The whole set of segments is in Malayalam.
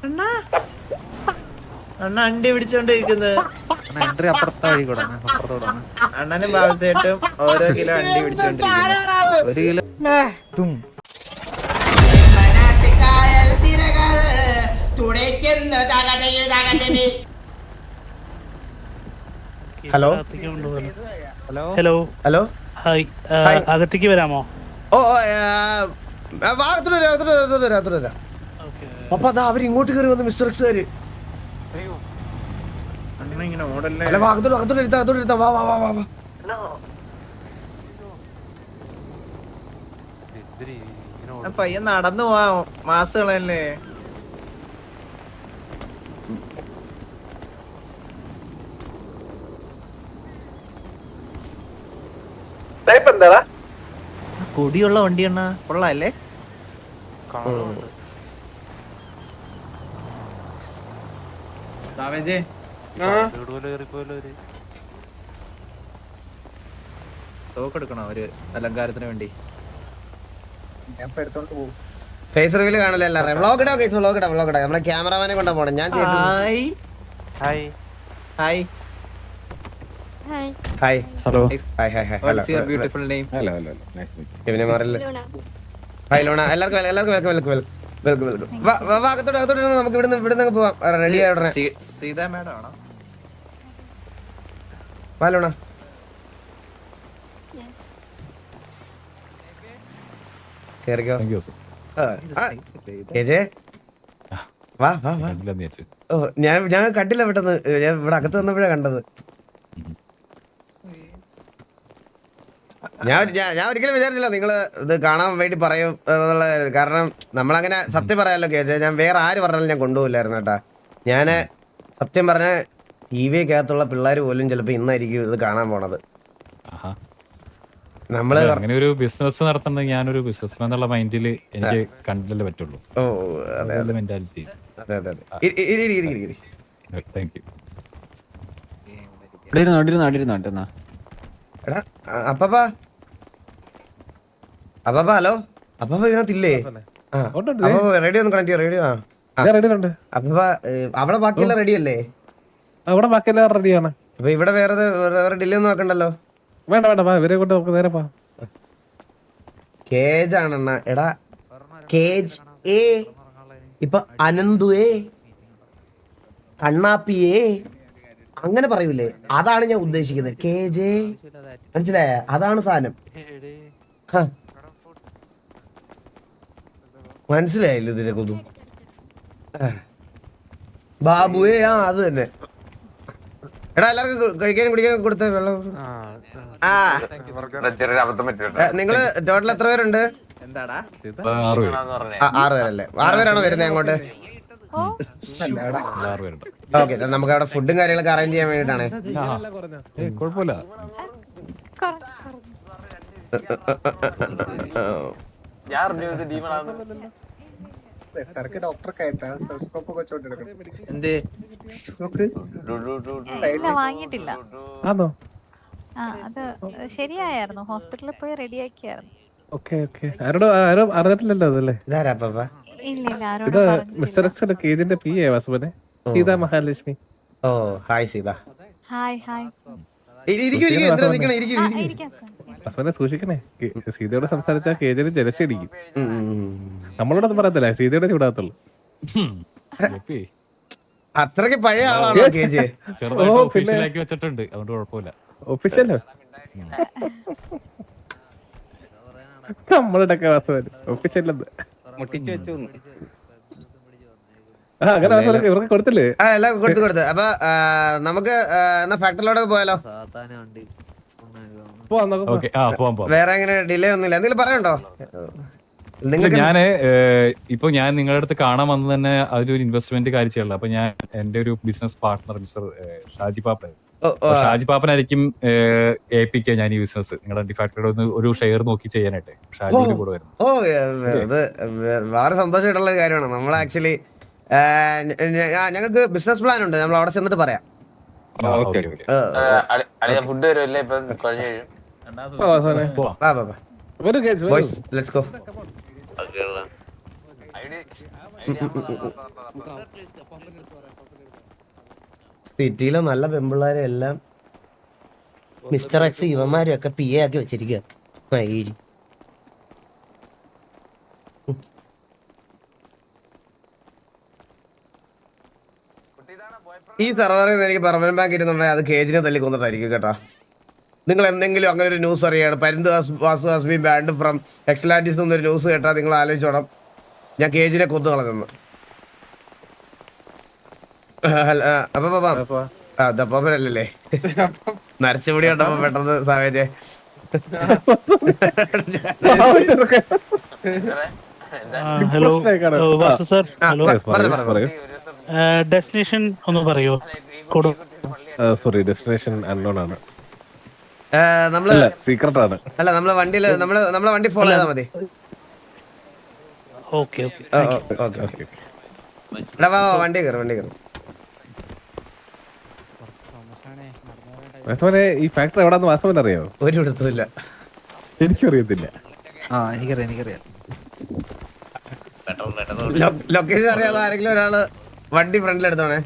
അണ്ണാ അണ്ണ അണ്ടി പിടിച്ചോണ്ടിരിക്കുന്നത്. അണ്ണനും ബാബുസേട്ടും ഓരോ കിലോ അണ്ടി പിടിച്ചോണ്ടിരിക്കുന്നു. 1 kilo hello hello hello hi അകത്തേക്ക് വരാമോ? ഓ അപ്പൊ അതാ അവര് ഇങ്ങോട്ട് കയറി വന്നു മിസ്റ്റർ എക്സുകാര്. അണ്ണ ഇങ്ങനെ ഓടല്ലേ. അല്ല അകത്തോട്ട് വാ വാ വാ വാ വാ. പയ്യൻ നടന്നു പോവാ, മാസുകളല്ലേ. പൊടിയുള്ള വണ്ടി അണ്ണ കൊള്ളാല്ലേ. തോക്കെടുക്കണോ ഒരു അലങ്കാരത്തിന് വേണ്ടി? ഫേസ് റിവീൽ കാണല്ലേ എല്ലാവരും. വ്ളോഗ് ഇടാം കേസ്, വ്ളോഗ് ഇടാം. നമ്മളെ ക്യാമറമാനെ കൊണ്ടാ പോണം. ഞാൻ hi hi hi hello hi hi hi. What's your beautiful name? Hello hello nice meet. ഇവനെ മാറില്ല. ഹായ് ലോണ. എല്ലാവർക്കും വാ അകത്തോട്ട് നമുക്ക് ഇവിടുന്ന് പോവാം. റെഡി ആയ ഉടനെ സീതാ മാഡം ആണോ? വാ ലോണ. കേറിക്കോ. താങ്ക് യു വാ വാ വാ. ഓ ഞാൻ കണ്ടില്ല പെട്ടെന്ന്. ഞാൻ ഇവിടെ അകത്ത് വന്നപ്പോഴാ കണ്ടത്. ഞാൻ ഒരിക്കലും വിചാരിച്ചില്ല നിങ്ങള് ഇത് കാണാൻ വേണ്ടി പറയും എന്നുള്ള. കാരണം നമ്മളങ്ങനെ സത്യം പറയാലോ കേജെ, ഞാൻ വേറെ ആര് പറഞ്ഞാലും ഞാൻ കൊണ്ടുപോകില്ലായിരുന്നു കേട്ടാ. ഞാന് സത്യം പറഞ്ഞ ടിവിക്കകത്തുള്ള പിള്ളേർ പോലും ചിലപ്പോ ഇന്നായിരിക്കും ഇത് കാണാൻ പോണത്. നമ്മള് അങ്ങനെ ഒരു ബിസിനസ് നടത്തുന്നത് ഞാനൊരു ബിസിനസ് എന്നുള്ള മൈൻഡില് എനിക്ക് കണ്ടില്ലേ പറ്റുള്ളൂ. ഓ അതെ മെന്റാലിറ്റി. അതെ അതെ താങ്ക് യു. എടാ അപ്പാ ഹലോ. അപ്പാ ഇതിനകത്തില്ലേ? റേഡിയോ ഒന്ന് കണക്ട് ചെയ്യാം. റേഡിയോ അപ്പാ അവിടെ ബാക്കിയെല്ലാം റെഡി അല്ലേ? അവിടെ ബാക്കിയെല്ലാം റെഡിയാണ്. അപ്പൊ ഇവിടെ വേറെ ഡിലേ ഒന്നും ആക്കണ്ടല്ലോ. വേണ്ട ഇവരെ കൊണ്ട് നമുക്ക് നേരെ പോവാം. കേജ് ആണെണ്ണ. എടാ കേജ് ഏ ഇപ്പൊ അനന്തുവേ കണ്ണാപ്പിയേ അങ്ങനെ പറയൂലേ, അതാണ് ഞാൻ ഉദ്ദേശിക്കുന്നത്. കേജ് മനസ്സിലായ? അതാണ് സാധനം. മനസ്സിലായില്ല ഇതിനെ കൊതും. ബാബുവേ അത് തന്നെ. എടാ എല്ലാവർക്കും കഴിക്കാനും കുടിക്കാനും കൊടുത്ത വെള്ളം. നിങ്ങള് ടോട്ടൽ എത്ര പേരുണ്ട്? എന്താടാ 6 പേരല്ലേ? 6 പേരാണോ വരുന്നത് അങ്ങോട്ട്? ഓക്കെ, നമുക്ക് അവിടെ ഫുഡും കാര്യങ്ങളൊക്കെ അറേഞ്ച് ചെയ്യാൻ വേണ്ടിട്ടാണ്. കുഴപ്പമില്ല. വാങ്ങിയിട്ടില്ല. അത് ശരിയായിരുന്നു, ഹോസ്പിറ്റലിൽ പോയി റെഡിയാക്കിയായിരുന്നു. അറിഞ്ഞിട്ടില്ലല്ലോ അതല്ലേ? ഇത് മിസ്റ്റർ എക്സിന്റെ കേജിന്റെ പി എ വാസുവിനെ Sita Mahalakshmi. Oh hi Sita. Hi hi. വാസുവിനെ സൂക്ഷിക്കണേ. സീതയോട് സംസാരിച്ചാൽ കേജിന് ജലസി അടിക്കും. നമ്മളോടൊന്നും പറയത്തില്ല, സീതയുടെ ചൂടാകത്തുള്ളൂ. അത്രക്ക് പഴയ ആളാണോ കേജ്? ഒഫീഷ്യലാക്കി വെച്ചിട്ടുണ്ട്, അതുകൊണ്ട് കുഴപ്പമില്ല. ഒഫീഷ്യലോ? നമ്മളുടെ വാസുവൻ ഒഫീഷ്യലെന്ന് അങ്ങനെ ഇവർക്ക് കൊടുത്തില്ലേ? എല്ലാം കൊടുത്ത്. അപ്പൊ നമുക്ക് എന്നാ ഫാക്ടറിയിലോട്ട് പോയാലോ? വേറെ എങ്ങനെ ഡിലേ ഒന്നുമില്ല. എന്തെങ്കിലും പറയണ്ടോ? ഞാന് ഇപ്പൊ ഞാൻ നിങ്ങളുടെ അടുത്ത് കാണാൻ വന്നത് തന്നെ അതിലൊരു ഇൻവെസ്റ്റ്മെന്റ് കാര്യമുള്ള. അപ്പൊ ഞാൻ എന്റെ ഒരു ബിസിനസ് പാർട്ണർ മിസ്റ്റർ ഷാജി പാപ്പൻ, ഷാജി പാപ്പനായിരിക്കും ഏൽപ്പിക്കുക ഞാൻ ഈ ബിസിനസ് നിങ്ങളുടെ ഡിഫാക്ടറിയുടെ ഒരു ഷെയർ നോക്കി ചെയ്യാനായിട്ട്. ഷാജിയുടെ കൂടെ വരുന്നു. ഓ അത് വളരെ സന്തോഷമായിട്ടുള്ള കാര്യമാണ്. നമ്മൾ ആക്ച്വലി ഞങ്ങൾക്ക് ബിസിനസ് പ്ലാൻ ഉണ്ട്, നമ്മൾ അവിടെ ചെന്നിട്ട് പറയാം. ഫുഡ് വരുമല്ലേ ഇപ്പൊ? Let's go. സിറ്റിയിലെ നല്ല പെമ്പിള്ളാരെ എല്ലാം മിസ്റ്റർ എക്സ് ഇവന്മാരും ഒക്കെ പി എ ആക്കി വെച്ചിരിക്കുക. ഈ സർവറിൽ നിന്ന് എനിക്ക് പെർമനന്റ് ബാങ്ക് ഇരുന്നുണ്ടെങ്കിൽ അത് കേജിനെ തല്ലിക്കൊന്നിട്ടായിരിക്കും കേട്ടോ. നിങ്ങൾ എന്തെങ്കിലും അങ്ങനെ ഒരു ന്യൂസ് അറിയാണ്, പരുന്ത് Vasu has been banned from എക്സലാൻറ്റിസ് എന്നൊരു ന്യൂസ് കേട്ടാൽ നിങ്ങൾ ആലോചിച്ചോണം ഞാൻ കേജിനെ കൊന്നു കളഞ്ഞെന്ന്. അപ്പൊ അതപ്പനല്ലേ നരച്ചുപൊടി കണ്ടപ്പോ പെട്ടെന്ന് സാവേജെ ഹലോ വാസു സാർ, ഹലോ. പറയൂ. ഡെസ്റ്റിനേഷൻ ഒന്ന് പറയോ? സോറി, ഡെസ്റ്റിനേഷൻ അൺനോൺ ആണ്. നമ്മള് സീക്രട്ട് ആണ്. അല്ല നമ്മളെ വണ്ടിയില് നമ്മളെ വണ്ടി ഫോളോ ചെയ്താൽ മതി. ഓക്കെ വണ്ടി കയറും. ഈ ഫാക്ടറി എവിടാന്ന് വാസവൻ അറിയാമോ? ഒരു ഇടത്തുമില്ല. എനിക്കും അറിയത്തില്ല. എനിക്കറിയാം. ലൊക്കേഷൻ അറിയാതെ ആരെങ്കിലും ഒരാള് വണ്ടി ഫ്രണ്ടിൽ എടുത്തോണേ.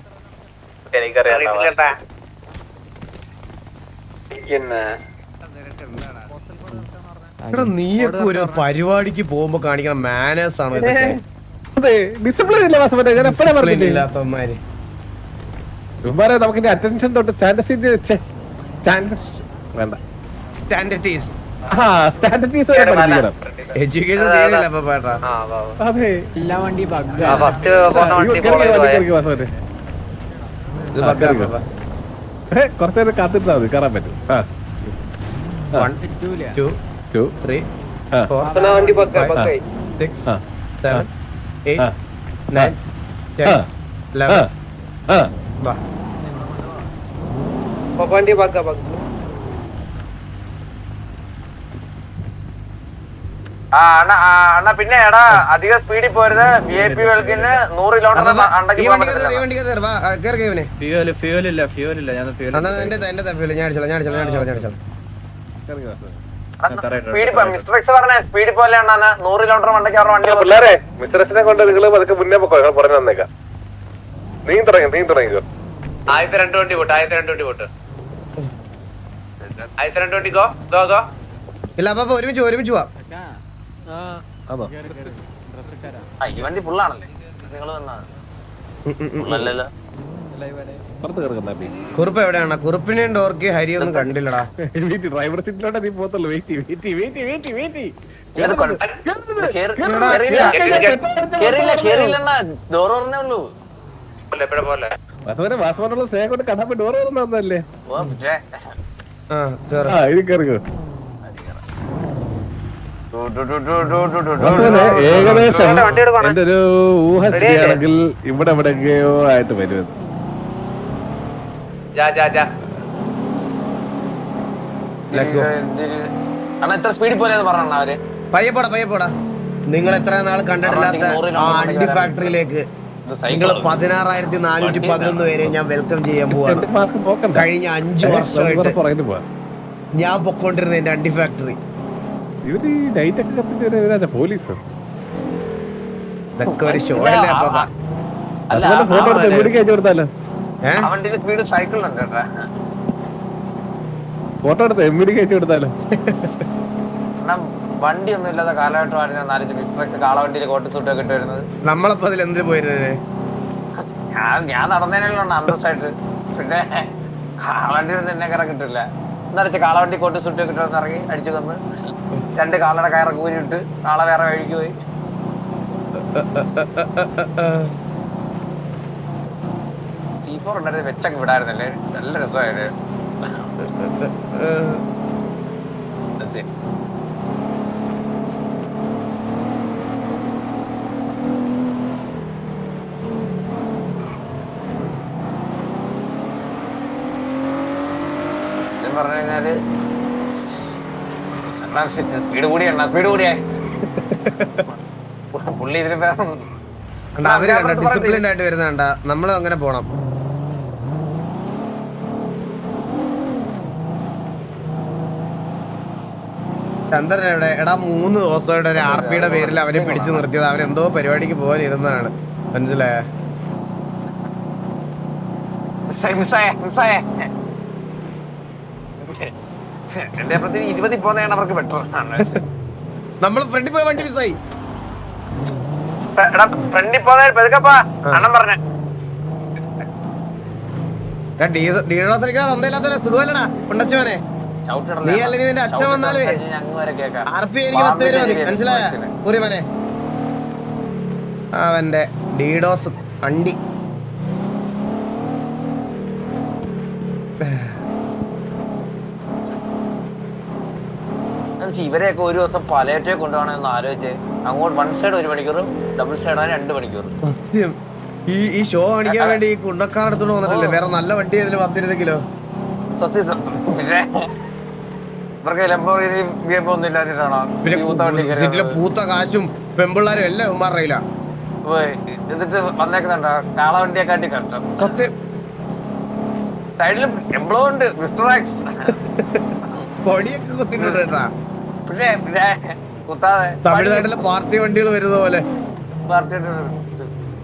എടാ നീയൊക്കെ ഒരു പരിപാടിക്ക് പോകുമ്പോ കാണിക്കണം മാനേഴ്സ് ആണ് ഇതൊക്കെ. ഡിസിപ്ലിൻ ഇല്ല വാസവൻ. ഞാൻ എപ്പോഴാ പറഞ്ഞില്ലേ ഇല്ലാത്തവന്മാര് നമുക്ക് അറ്റൻഷൻ തൊട്ട് വേണ്ട, സ്റ്റാൻഡേർഡീസ് സ്റ്റാൻഡേർഡീസ് വരെ പഠിപ്പിക്കണം. എഡ്യൂക്കേഷൻ തീരില്ല അപ്പൊ പേട്ടാ. അതെ, എല്ലാ വണ്ടി കുറച്ചേരം കാത്തിട്ടാ മതി, കയറാൻ പറ്റും. 1 2 3 4 5 6 7 8 9 10 11 വാ. അണ്ണാ പിന്നെ എടാ അധികം സ്പീഡിൽ പോരുത്. VIP കൾക്ക് 100 കിലോമീറ്റർ അണ്ടക്കി പോകാൻ പറ്റില്ല. ഫ്യൂൽ ഇല്ല ഞാൻ മിസ്റ്റർ പറഞ്ഞ സ്പീഡിൽ പോലെ അണ്ണാ 100 കിലോമീറ്റർ വണ്ടയ്ക്ക് അവരുടെ വണ്ടി. പിള്ളേരെ മിസ്റ്ററസിനെ കൊണ്ട് നിങ്ങൾ പതുക്കെ മുന്നേ പോക്കോ, ഞങ്ങൾ പറഞ്ഞു തന്നേക്കാം. നീ തുടങ്ങിക്കോ. 1002 വണ്ടി പോട്ട് 1002 വണ്ടി പോട്ട് 1002 വണ്ടി ഗോ. ഇല്ല അപ്പൊ ഒരുമിച്ച് പോവാം. ഈ വണ്ടി ഫുള്ളാണല്ലേ? നിങ്ങൾ കുറുപ്പ് എവിടെയാണ്? കുറുപ്പിനെയും ഡോർക്ക് ഹരിയൊന്നും കണ്ടില്ലടാ. ഡ്രൈവർ സീറ്റിലോട്ട് നീ പോകത്തുള്ളൂ. വെയിറ്റ് ഡോർ തുറന്നേ ഉള്ളൂ. വാസവനുള്ള സ്നേഹം കൊണ്ട് കടമ്പ ഡോർ തുറന്നല്ലേ? ഇത് കയറിക്കോ. ഏകദേശം എന്റെ ഒരു ഊഹ ശരിയാണെങ്കിൽ ഇവിടെ എവിടെയൊക്കെയോ ആയിട്ട് വരുന്നത്. എത്ര സ്പീഡിൽ പോലെ പറഞ്ഞ അവര് പയ്യപ്പോടാ. നിങ്ങൾ എത്ര നാൾ കണ്ടിട്ടില്ലാത്ത ആ അണ്ടി ഫാക്ടറിയിലേക്ക് നിങ്ങൾ 16,411 പേരെ ഞാൻ വെൽക്കം ചെയ്യാൻ പോവാണ്. കഴിഞ്ഞ 5 വർഷമായിട്ട് ഞാൻ പൊക്കോണ്ടിരുന്ന എന്റെ അണ്ടി ഫാക്ടറി. ഇവര് ഈ ലൈറ്റ് ഒക്കെ കത്തിച്ച് പോലീസ് ഇതൊക്കെ ഒരു ഷോ അല്ലേ? ഫോട്ടോ എടുത്ത് വീടിക്ക് അയച്ചു കൊടുത്താലോ? വണ്ടിയിൽ സ്പീഡ് സൈക്കിളുണ്ട് കേട്ടാ. ഫോട്ടോ എടുത്ത് എമ്മിടിക്ക് അയച്ചു കൊടുത്താലോ? വണ്ടി ഒന്നും ഇല്ലാത്ത കാലഘട്ടമായിരുന്നു. 4 മിസ്റ്റർ കാളവണ്ടിയിൽ കോട്ട് സൂട്ടൊക്കെ ഇട്ട് വരുന്നത്. നമ്മളപ്പോ അതിൽ എന്തിനു പോയിരുന്നേ? ഞാൻ നടന്നതിനുള്ള അന്തസ്സായിട്ട്. പിന്നെ കാളവണ്ടി തന്നെ കയറാൻ കിട്ടില്ല. എന്നറിച്ച് കാളവണ്ടി കോട്ട് സൂട്ടൊക്കെ ഇട്ട് വന്ന് ഇറങ്ങി അടിച്ചു വന്ന് 2 കാളയുടെ കയറൊക്കെ ഊരിട്ട് കാള വേറെ വഴിക്ക് പോയി. C4 ഉണ്ടായിരുന്നത് വെച്ചൊക്കെ വിടായിരുന്നല്ലേ? നല്ല രസമായിരുന്നു. പറഞ്ഞു കഴിഞ്ഞാല് സ്പീഡ് കൂടിയായി പുള്ളി ഇതിന് ഡിസിപ്ലിൻ ആയിട്ട് വരുന്നണ്ട. നമ്മളും അങ്ങനെ പോണം. ചന്ദ്രൻ എവിടെ? എടാ 3 ദിവസമായിട്ട് ഒരു RP യുടെ പേരിൽ അവനെ പിടിച്ചു നിർത്തിയത്. അവനെന്തോ പരിപാടിക്ക് പോകാൻ ഇരുന്നതാണ്. മനസ്സിലായ? എന്റെ അപ്പത്തിന് 20 പോകുന്നതാണ് അവർക്ക് ബെറ്റർ. നമ്മൾ ഫ്രണ്ടിൽ പോയ വണ്ടി മിസ്സായി. എടാ ഫ്രണ്ടിൽ പോകുന്ന പെതുക്കപ്പാ അണ്ണൻ പറഞ്ഞ ഡീഡോസ് അടിക്കാൻ തന്തയില്ലാത്ത സുഖമല്ലടാ ഉണ്ടച്ചവനെ. നീ അല്ലെങ്കിൽ നിന്റെ അച്ഛൻ വന്നാലേ RP എനിക്ക് 10 പേര് മതി. മനസ്സിലായ പൂരിമനെ? അവന്റെ ഡീഡോസ് അണ്ടി. ഇവരെയൊക്കെ ഒരു ദിവസം പലയറ്റേ കൊണ്ടുപോകണമെന്ന് ആലോചിച്ച് അങ്ങോട്ട് 1 സൈഡ് 1 മണിക്കൂറും ഡബിൾ സൈഡ് 2 മണിക്കൂറും. സത്യം ഈ ഷോ കാണിക്കാൻ വേണ്ടി ഈ കുണ്ടക്കാരടുത്തോണ്ട് വന്നിട്ടില്ലേ വേറെ നല്ല വണ്ടി ഇതിൽ 10-20 കിലോ. സത്യം. പിന്നെ ഇവർക്ക് ലംബോർഗിനി BM ഒന്നും ഇല്ലാതിട്ടാണോ പിന്നെ സിറ്റിയിലെ പൂത്ത കാശും പെമ്പിള്ളാരും എല്ലാം ഉമ്മാറിയില്ല. എന്നിട്ട് വന്നേക്കുന്നുണ്ടോ കാളവണ്ടിയെ കാട്ടി കഷ്ടം. സത്യം സൈഡിലും എംബ്ലോ ഉണ്ട് മിസ്റ്റർ ആക്സ്. പൊടിയൊക്കെ കുത്തിട്ടുണ്ട് കേട്ടാ. പിന്നെ പിന്നെ കുത്താതെ തമിഴ്നാട്ടിലെ പാർട്ടി വണ്ടികൾ വരുന്ന പോലെ പാർട്ടിയുടെ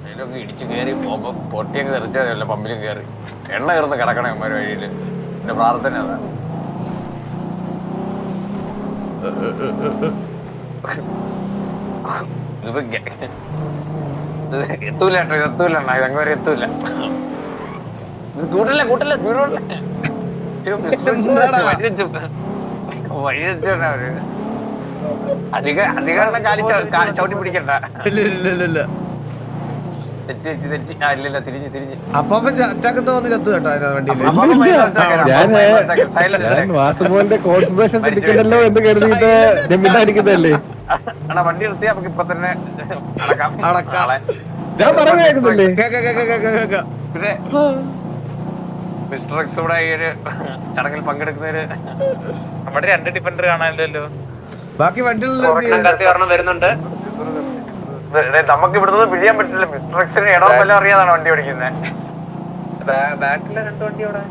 അതിലൊക്കെ ഇടിച്ചു കയറി പൊട്ടിയൊക്കെ തെറിച്ചതല്ല. പമ്പിലും കയറി എണ്ണ കയറുന്ന കിടക്കണം അമ്മ വഴിയില്. എന്റെ പ്രാർത്ഥന അതാ. ഇതിപ്പോ എത്തൂല കേട്ടോ. ഇത് എത്തൂല അണ്ണാ. ഇതങ്ങ് വരെ എത്തൂല. ഇത് കൂട്ടല്ലേ കൂട്ടല്ലേ വഴിതെറ്റാണ് അവര്. അധികം കാലി ചവിട്ടി പിടിക്കണ്ട. ഇല്ല തിരിഞ്ഞ് അപ്പാപ്പൻ വന്ന് ചത്തു കേട്ടോ വണ്ടിയില്. ഞാൻ വാസുമോന്റെ കോൺസെൻട്രേഷൻ പിടിക്കണ്ടല്ലോ എന്ന് കരുതിയിട്ട് അടിക്കുന്നതല്ലേ വണ്ടി നിർത്തി നമുക്ക് ഇപ്പൊ തന്നെ അടക്കാം. ഞാൻ പറയുന്നില്ലേ. പിന്നെ മിസ്റ്റർ എക്സ് ഇവിടെ ഈ ഒരു ചടങ്ങിൽ പങ്കെടുക്കുന്നതിന് നമ്മുടെ 2 ഡിഫൻഡർ കാണാനല്ലോ. ബാക്കി വണ്ടികളിൽ വരുന്നുണ്ട്. നമുക്ക് ഇവിടുന്ന് പിഴിയാൻ പറ്റില്ല. മിസ്റ്റർ എക്സിന് ഇടം വല്ല അറിയാതാണ് വണ്ടി ഓടിക്കുന്നത്. ബാക്കിലെ 2 വണ്ടി അവിടെ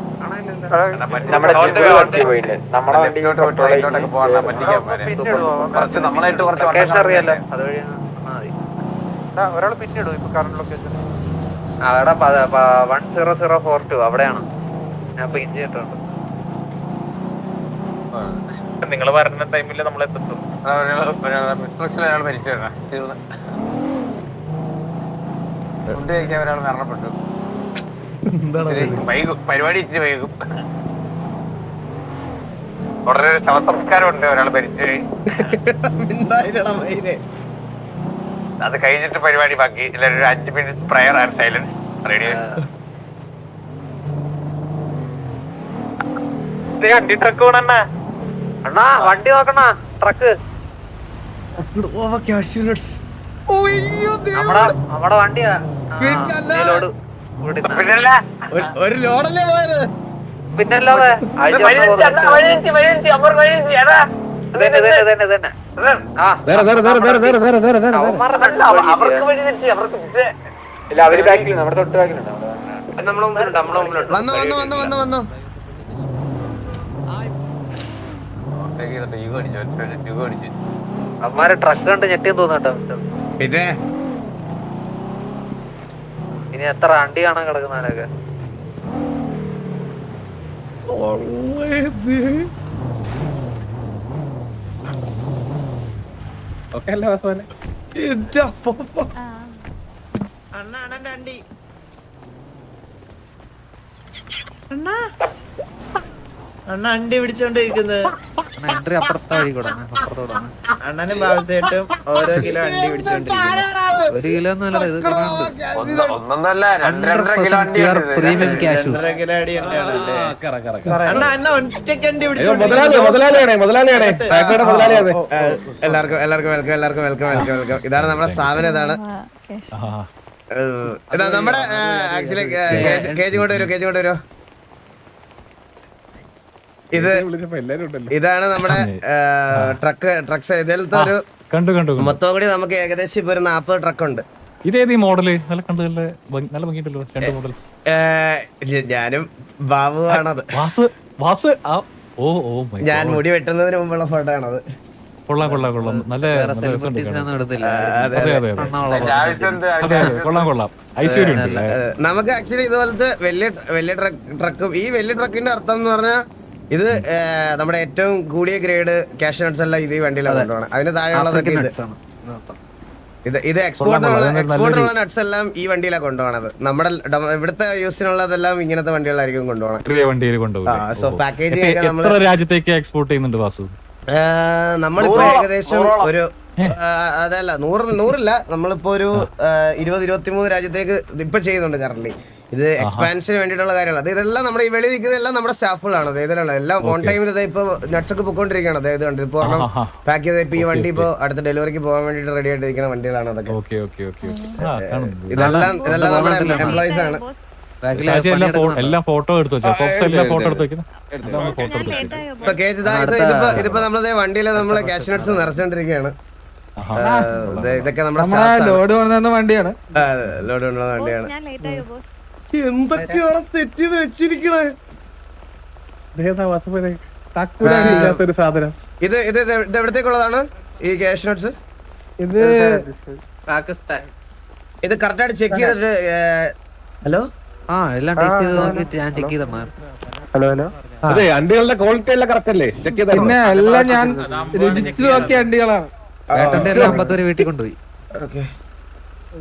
റൈറ്റിലോട്ടൊക്കെ പോകാൻ പറ്റിക്കാൻ കുറച്ച് നമ്മളായിട്ട് കുറച്ച് അറിയാലോ. ഒരാൾ പിന്നിടും ഇപ്പൊ കറണ്ട് ലൊക്കേഷൻ അവിടെ 10042 അവിടെയാണ്. ഞാൻ ഇപ്പൊ ഇഞ്ചി ഇട്ടുണ്ട്. നിങ്ങൾ പറഞ്ഞ ടൈമില് നമ്മൾ എത്തും. ഒരാൾ മരിച്ചു തീർന്ന് ഫുഡ് കഴിക്കാൻ ഒരാൾ മരണപ്പെട്ടു. വൈകും പരിപാടി ഇച്ചിരി വൈകും. ഉടനെ ശവസംസ്കാരമുണ്ട്. ഒരാൾ മരിച്ചു. അത് കഴിഞ്ഞിട്ട് പരിപാടി ബാക്കി. എല്ലാവരും ഒരു 5 minute prayer and silence radio. വണ്ടി ട്രക്ക് വേണ അണ്ണാ. വണ്ടി നോക്കണ ട്രക്ക് നമ്മുടെ വണ്ടിയാ. ഒരു ലോഡല്ലേ പോയത്. പിന്നല്ലാതെ അവർക്ക് വഴി തെറ്റി. അവർക്ക് അവര് ബാക്കിൽ നമ്മുടെ തൊട്ട് ബാക്കിലുണ്ട്. നമ്മളെ മുമ്പിലുണ്ട്. നമ്മളെ മുമ്പിലുണ്ട്. വന്നു അമ്മാരെ ട്രക്ക് കണ്ട് ഞെട്ടിയും തോന്നട്ടോ. പിന്നെ ഇനി എത്ര വണ്ടി കാണാൻ കിടക്കുന്നവരൊക്കെ. ഓക്കെ അല്ലേ വാസുമോനെ? അണ്ണ അണ്ടി പിടിച്ചോണ്ടിരിക്കുന്നത്. എൻട്രി അപ്പുറത്തെ വഴി കൂടെ അണ്ണനും ബാബുസേട്ടും ഓരോ കിലോ അണ്ടി പിടിച്ചോണ്ടിരിക്കുന്നത്. 1 കിലോ ഒന്നുമല്ല. ഇത് ഒന്നൊന്നല്ല 2.5 കിലോ അണ്ടി. പ്രീമിയം ക്യാഷ് 2.5 കിലോ അടി അണ്ണ അണ്ണ ഒറ്റയ്ക്ക് അണ്ടി മുതലാളിയാണേ. എല്ലാവർക്കും വെൽക്കം. ഇതാണ് നമ്മുടെ സ്ഥാപനം. ഇതാണ് നമ്മുടെ ആക്ച്വലി കേജ് കൊണ്ട് വരുമോ. ഇതാണ് നമ്മുടെ ട്രക്സ്. ഇതിലത്തെ ഒരു കണ്ടു മൊത്തം കൂടി നമുക്ക് ഏകദേശം ഇപ്പൊ ഒരു 40 ട്രക്ക് ഉണ്ട്. ഇതേത് ഈ മോഡല്? നല്ല കണ്ടു നല്ല ഭംഗിയുണ്ടല്ലോ 2 മോഡൽസ്. ഞാനും ബാബു ആണത്. വാസു ഞാൻ മുടി വെട്ടുന്നതിന് മുമ്പുള്ള ഫോട്ടോ ആണത്. കൊള്ളാം കൊള്ളാം കൊള്ളാം. നല്ല നല്ല രസമുണ്ട് കാണാൻ. അതെ അതെ അതെ അതെ അതെ കൊള്ളാം കൊള്ളാം. ഐശ്വര്യം ഉണ്ട്. നമുക്ക് ആക്ച്വലി ഇതുപോലത്തെ വലിയ ട്രക്കും ഈ വലിയ ട്രക്കിന്റെ അർത്ഥം എന്ന് പറഞ്ഞാൽ ഇത് നമ്മുടെ ഏറ്റവും കൂടിയ ഗ്രേഡ് ക്യാഷ് നട്ട്സ് എല്ലാം ഇത് ഈ വണ്ടിയിലാണ് കൊണ്ടുപോകണം. അതിന് താഴെയുള്ളതൊക്കെ ഇത് എക്സ്പോർട്ടിനുള്ള നട്ട്സ് എല്ലാം ഈ വണ്ടിയിലാണ് കൊണ്ടുപോകണത്. നമ്മുടെ ഇവിടുത്തെ യൂസിനുള്ളതെല്ലാം ഇങ്ങനത്തെ വണ്ടികളായിരിക്കും കൊണ്ടുപോകണം. ചെറിയ വണ്ടിയിൽ കൊണ്ടുപോകും. സോ പാക്കേജിംഗ് ഒക്കെ നമ്മൾ എത്ര രാജ്യത്തേക്ക് എക്സ്പോർട്ട് ചെയ്യുന്നുണ്ട് വാസു? നമ്മളിപ്പോ ഏകദേശം ഒരു അതല്ല 100 നമ്മളിപ്പോ ഒരു 20-23 രാജ്യത്തേക്ക് ഇപ്പൊ ചെയ്യുന്നുണ്ട് കറന്റ്. ഇത് എക്സ്പാൻഷന് വേണ്ടിയിട്ടുള്ള കാര്യമാണ്. ഇതെല്ലാം നമ്മുടെ ഈ വെളി നിൽക്കുന്നതെല്ലാം നമ്മുടെ സ്റ്റാഫുകളാണ്. ഇതിലുള്ള എല്ലാം ഓൺ ടൈമിൽ ഇപ്പൊ നട്ട്സ് ഒക്കെ പൊക്കോണ്ടിരിക്കുകയാണ്. അതായത് കണ്ടു ഇപ്പൊ ഒരെണ്ണം പാക്ക് ചെയ്ത് ഇപ്പൊ ഈ വണ്ടി ഇപ്പൊ അടുത്ത ഡെലിവറിക്ക് പോകാൻ വേണ്ടിട്ട് റെഡി ആയിട്ടിരിക്കുന്ന വണ്ടികളാണ് അതൊക്കെ. ഇതെല്ലാം നമ്മുടെ എംപ്ലോയീസ് ആണ്. എല്ലാം ഫോട്ടോ എടുത്തു ഇതിപ്പോ നമ്മളെ വണ്ടിയില് നമ്മള് ക്യാഷ് നട്ട്സ് നിറച്ചോണ്ടിരിക്കുകയാണ്. ഇതൊക്കെ നമ്മുടെ ലോഡ് കൊണ്ടുവന്ന വണ്ടിയാണ്. ലോഡ് കൊണ്ടുവന്ന വണ്ടിയാണ്. ഞാൻ ലേറ്റ് ആയോ ബോസ്? എന്തൊക്കെയാണ് സെറ്റ് ചെയ്ത് വെച്ചിരിക്കണേ. ഇല്ലാത്തൊരു സാധനം. ഇത് എവിടത്തേക്കുള്ളതാണ് ഈ ക്യാഷ് നട്ട്സ്? ഇത് പാകിസ്ഥാൻ. ഇത് കറക്റ്റ് ആയിട്ട് ചെക്ക് ചെയ്തിട്ട് ഹലോ എല്ലാം ടേസ്റ്റ് ചെയ്ത് നോക്കിയിട്ട് ഞാൻ ചെക്ക് ചെയ്തിടണം. ഹലോ അതെ അണ്ടികളുടെ ക്വാളിറ്റി എല്ലാം കറക്റ്റ് അല്ലേ? ചെക്ക് ചെയ്ത പിന്നെ എല്ലാം ഞാൻ രുചിച്ചു നോക്കിയ അണ്ടികളാണ്. വേട്ടന്റെ എല്ലാം 50 വരെ വീട്ടിൽ കൊണ്ടുപോയി. ഓക്കെ